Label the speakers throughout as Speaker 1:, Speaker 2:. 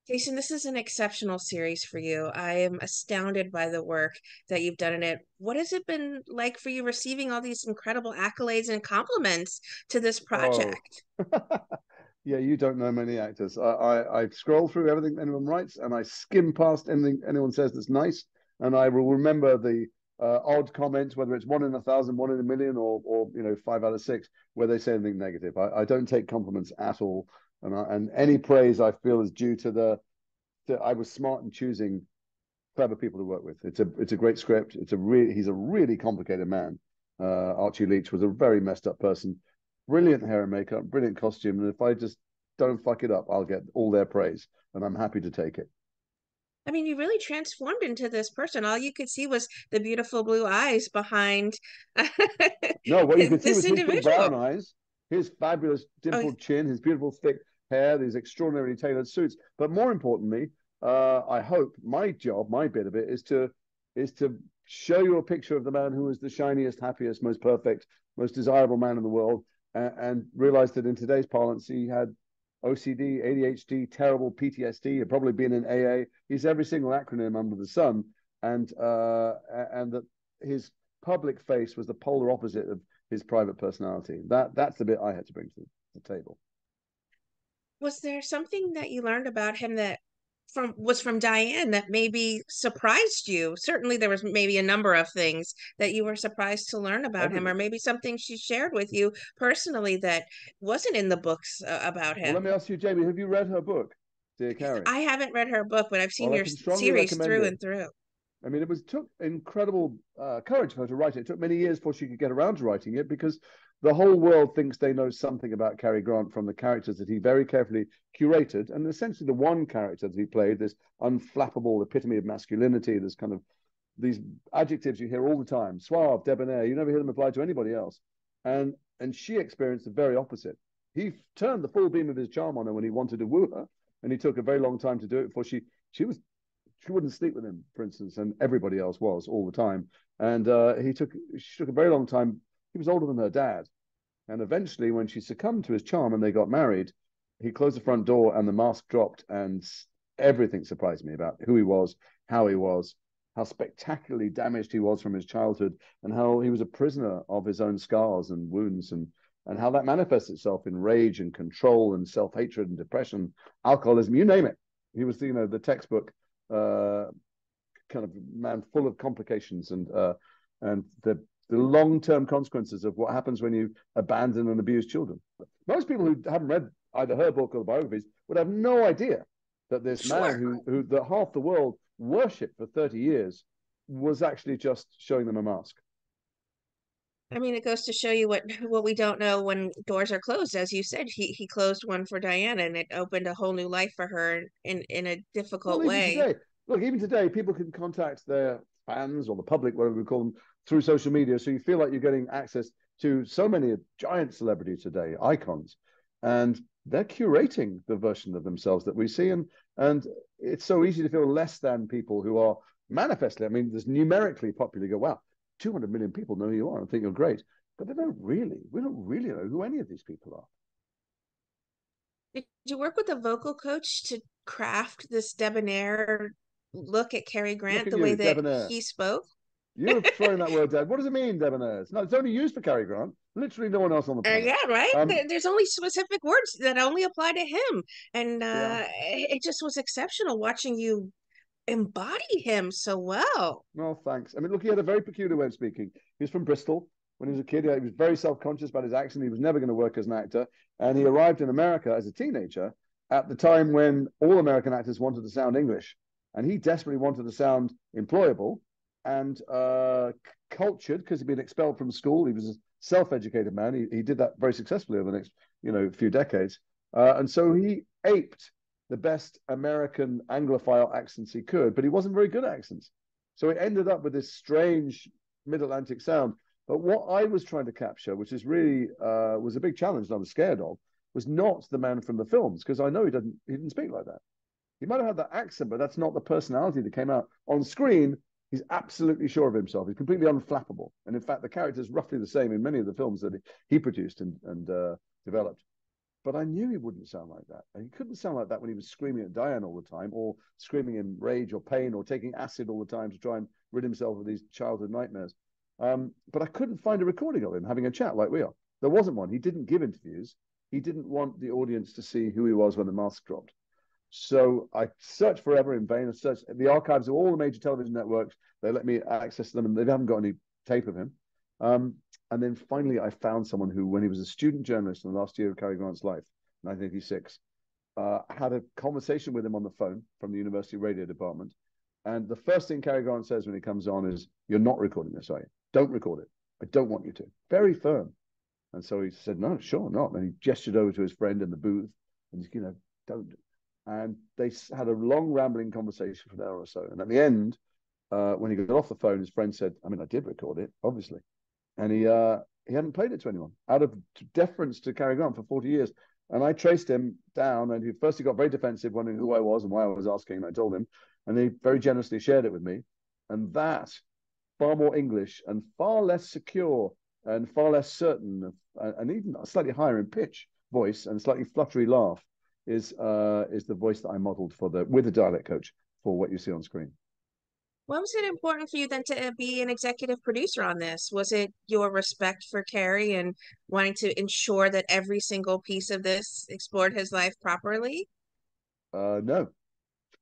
Speaker 1: Jason, this is an exceptional series for you. I am astounded by the work that you've done in it. What has it been like for you receiving all these incredible accolades and compliments to this
Speaker 2: Oh,
Speaker 1: project?
Speaker 2: yeah, you don't know many actors. I scroll through everything anyone writes and I skim past anything anyone says that's nice. And I will remember the odd comments, whether it's one in a thousand, one in a million, or five out of six, where they say anything negative. I don't take compliments at all. And any praise I feel is due to I was smart in choosing clever people to work with. It's a great script. He's a really complicated man. Archie Leach was a very messed up person. Brilliant hair and makeup, brilliant costume. And if I just don't fuck it up, I'll get all their praise, and I'm happy to take it.
Speaker 1: I mean, you really transformed into this person. All you could see was the beautiful blue eyes behind
Speaker 2: No, what you could see
Speaker 1: this
Speaker 2: was his big brown
Speaker 1: individual.
Speaker 2: eyes, his fabulous
Speaker 1: Oh,
Speaker 2: dimpled chin, his beautiful thick hair, these extraordinarily tailored suits. But more importantly, I hope my job, my bit of it, is to show you a picture of the man who was the shiniest, happiest, most perfect, most desirable man in the world, and realize that in today's parlance, he had OCD, ADHD, terrible PTSD, had probably been in AA. He's every single acronym under the sun, and that his public face was the polar opposite of his private personality. That's the bit I had to bring to the table.
Speaker 1: was there something that you learned about him that from Diane that maybe surprised you? Certainly there was maybe a number of things that you were surprised to learn about him, or
Speaker 2: Everything.
Speaker 1: maybe something she shared with you personally that wasn't in the books about
Speaker 2: Well, let
Speaker 1: him.
Speaker 2: me ask you, Jamie, have you read her book, Dear Carrie?
Speaker 1: I haven't read her book, but I've seen
Speaker 2: Well, I
Speaker 1: your
Speaker 2: can strongly
Speaker 1: series
Speaker 2: recommend
Speaker 1: through
Speaker 2: it.
Speaker 1: and through.
Speaker 2: I mean, it took incredible courage for her to write it. It took many years before she could get around to writing it because the whole world thinks they know something about Cary Grant from the characters that he very carefully curated. And essentially, the one character that he played, this unflappable epitome of masculinity, this kind of these adjectives you hear all the time, suave, debonair. You never hear them applied to anybody else. And she experienced the very opposite. He turned the full beam of his charm on her when he wanted to woo her, and he took a very long time to do it before she wouldn't sleep with him, for instance, and everybody else was all the time. And she took a very long time. He was older than her dad, and eventually, when she succumbed to his charm and they got married, he closed the front door and the mask dropped, and everything surprised me about who he was, how he was, how spectacularly damaged he was from his childhood, and how he was a prisoner of his own scars and wounds, and how that manifests itself in rage and control and self-hatred and depression, alcoholism, you name it. He was, the textbook uh, kind of man full of complications and the long-term consequences of what happens when you abandon and abuse children. Most people who haven't read either her book or the biographies would have no idea that this man
Speaker 1: Sure.
Speaker 2: who that half the world worshipped for 30 years was actually just showing them a mask.
Speaker 1: I mean, it goes to show you what we don't know when doors are closed. As you said, he closed one for Diana, and it opened a whole new life for her in a difficult
Speaker 2: Well, even
Speaker 1: way.
Speaker 2: today, look, even today, people can contact their fans or the public, whatever we call them, through social media. So you feel like you're getting access to so many giant celebrities today, icons, and they're curating the version of themselves that we see. And it's so easy to feel less than people who are manifestly. I mean, there's numerically popular. You go, wow, 200 million people know who you are and think you're great, but they don't really. We don't really know who any of these people are.
Speaker 1: Did you work with a vocal coach to craft this debonair look at Cary
Speaker 2: Look
Speaker 1: Grant
Speaker 2: at
Speaker 1: the way
Speaker 2: you,
Speaker 1: that
Speaker 2: debonair.
Speaker 1: he spoke?
Speaker 2: You're throwing that word down. What does it mean, debonair? No, it's only used for Cary Grant. Literally no one else on the planet.
Speaker 1: Yeah, right.
Speaker 2: Um,
Speaker 1: There's only specific words that only apply to him, and
Speaker 2: yeah.
Speaker 1: it just was exceptional watching you embody him so well.
Speaker 2: Well, thanks. I mean, look, he had a very peculiar way of speaking. He was from Bristol. When he was a kid, he was very self-conscious about his accent. He was never going to work as an actor, and he arrived in America as a teenager at the time when all American actors wanted to sound English, and he desperately wanted to sound employable and cultured because he'd been expelled from school. He was a self-educated man. He did that very successfully over the next few decades, and so he aped the best American Anglophile accents he could, but he wasn't very good at accents. So he ended up with this strange mid-Atlantic sound. But what I was trying to capture, which is really was a big challenge and I was scared of, was not the man from the films, because I know he didn't speak like that. He might have had that accent, but that's not the personality that came out on screen. He's absolutely sure of himself. He's completely unflappable, and in fact, the character is roughly the same in many of the films that he produced and developed. but I knew he wouldn't sound like that. And he couldn't sound like that when he was screaming at Diane all the time, or screaming in rage or pain, or taking acid all the time to try and rid himself of these childhood nightmares. But I couldn't find a recording of him having a chat like we are. There wasn't one. He didn't give interviews. He didn't want the audience to see who he was when the mask dropped. So I searched forever in vain. I searched the archives of all the major television networks. They let me access them, and they haven't got any tape of him. And then finally, I found someone who, when he was a student journalist in the last year of Cary Grant's life, 1986, had a conversation with him on the phone from the university radio department. And the first thing Cary Grant says when he comes on is, "You're not recording this, are you? Don't record it. I don't want you to." Very firm. And so he said, "No, sure not." And he gestured over to his friend in the booth and, don't. And they had a long, rambling conversation for an hour or so. And at the end, when he got off the phone, his friend said, "I mean, I did record it, obviously." And he hadn't played it to anyone out of deference to Cary Grant for 40 years. And I traced him down, and he got very defensive, wondering who I was and why I was asking. And I told him, and he very generously shared it with me. And that, far more English and far less secure and far less certain, and even slightly higher in pitch voice and slightly fluttery laugh, is the voice that I modeled with the dialect coach for what you see on screen.
Speaker 1: Why was it important for you then to be an executive producer on this? Was it your respect for Cary and wanting to ensure that every single piece of this explored his life properly?
Speaker 2: No,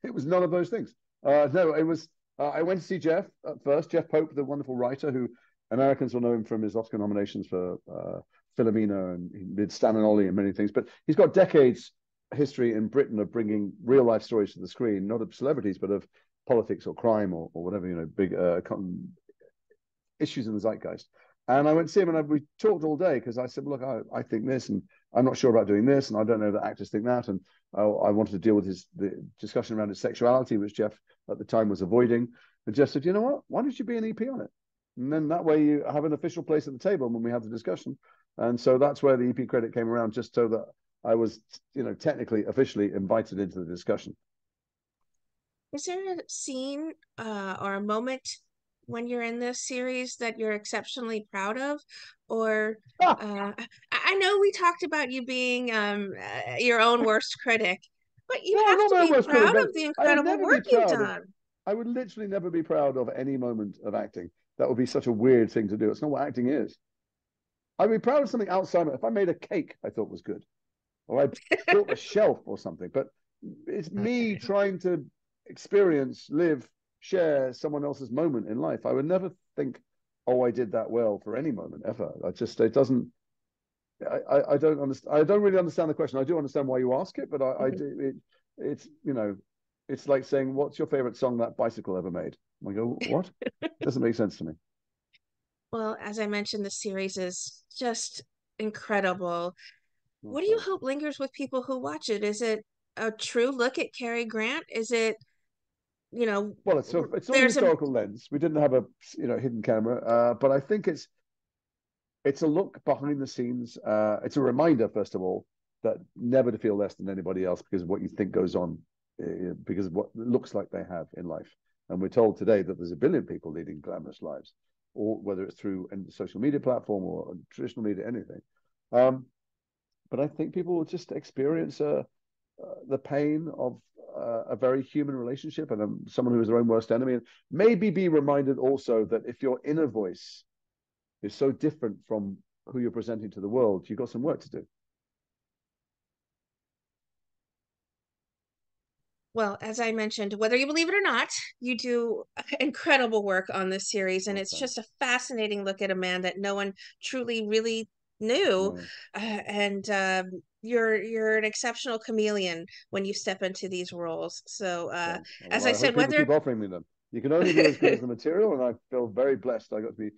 Speaker 2: it was none of those things. No, it was. I went to see Jeff at first. Jeff Pope, the wonderful writer, who Americans will know him from his Oscar nominations for Philomena, and he did Stan and Ollie and many things. But he's got decades history in Britain of bringing real life stories to the screen, not of celebrities, but of politics or crime or whatever, big issues in the zeitgeist. And I went to see him, and we talked all day, because I said, "Look, I think this, and I'm not sure about doing this, and I don't know that actors think that." And I wanted to deal with the discussion around his sexuality, which Jeff at the time was avoiding. And Jeff said, "You know what? Why don't you be an EP on it? And then that way you have an official place at the table when we have the discussion." And so that's where the EP credit came around, just so that I was, technically, officially invited into the discussion.
Speaker 1: Is there a scene or a moment when you're in this series that you're exceptionally proud of? Or
Speaker 2: Ah,
Speaker 1: I know we talked about you being your own worst critic, but you
Speaker 2: no, I'm
Speaker 1: have
Speaker 2: not
Speaker 1: to
Speaker 2: my own
Speaker 1: be
Speaker 2: worst critic,
Speaker 1: proud
Speaker 2: but
Speaker 1: of the
Speaker 2: I would
Speaker 1: incredible
Speaker 2: never be
Speaker 1: work you've
Speaker 2: proud of.
Speaker 1: done.
Speaker 2: I would literally never be proud of any moment of acting. That would be such a weird thing to do. It's not what acting is. I'd be proud of something outside. If I made a cake I thought was good, or I built a shelf or something, but it's me trying to experience, live, share someone else's moment in life. I would never think, "Oh, I did that well," for any moment ever. It doesn't. I don't understand. I don't really understand the question. I do understand why you ask it, but I do. It's it's like saying, "What's your favorite song that Bicycle ever made?" I go, "What?" Doesn't make sense to me.
Speaker 1: Well, as I mentioned, the series is just incredible.
Speaker 2: Oh,
Speaker 1: What do you
Speaker 2: thanks.
Speaker 1: hope lingers with people who watch it? Is it a true look at Cary Grant? Is it, you know,
Speaker 2: Well, it's on a
Speaker 1: there's a
Speaker 2: historical lens. We didn't have a hidden camera, but I think it's a look behind the scenes. It's a reminder, first of all, that never to feel less than anybody else because of what you think goes on, because of what it looks like they have in life. And we're told today that there's a billion people leading glamorous lives, or whether it's through a social media platform or traditional media, anything. Um, but I think people will just experience the pain of a very human relationship and someone who is their own worst enemy, and maybe be reminded also that if your inner voice is so different from who you're presenting to the world, you've got some work to do.
Speaker 1: Well, as I mentioned, whether you believe it or not, you do incredible work on this series, and
Speaker 2: Oh,
Speaker 1: it's just
Speaker 2: thanks.
Speaker 1: a fascinating look at a man that no one truly really knew.
Speaker 2: No,
Speaker 1: And you're an exceptional chameleon when you step into these roles. So,
Speaker 2: thanks.
Speaker 1: as
Speaker 2: Well,
Speaker 1: I
Speaker 2: I hope
Speaker 1: said,
Speaker 2: people
Speaker 1: whether
Speaker 2: keep offering me them. You can only be as good as the material, and I feel very blessed I got to be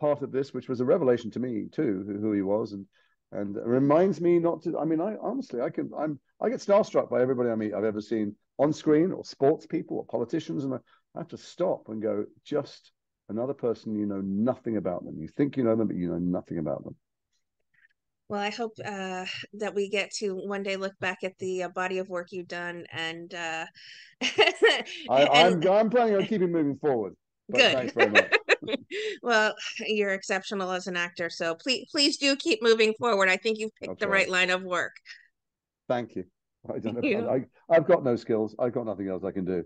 Speaker 2: part of this, which was a revelation to me too, who he was, and it reminds me not to. I mean, I honestly, I get starstruck by everybody I meet. I've ever seen on screen, or sports people, or politicians, and I have to stop and go, just another person you know nothing about them. You think you know them, but you know nothing about them.
Speaker 1: well, I hope that we get to one day look back at the body of work you've done and and
Speaker 2: I'm planning on keeping moving forward, but thanks
Speaker 1: good.
Speaker 2: very much.
Speaker 1: Well, you're exceptional as an actor, so please do keep moving forward. I think you've
Speaker 2: I'll
Speaker 1: picked the
Speaker 2: try.
Speaker 1: right line of work.
Speaker 2: Thank you. I don't know.
Speaker 1: You.
Speaker 2: I've got no skills. I've got nothing else I can do.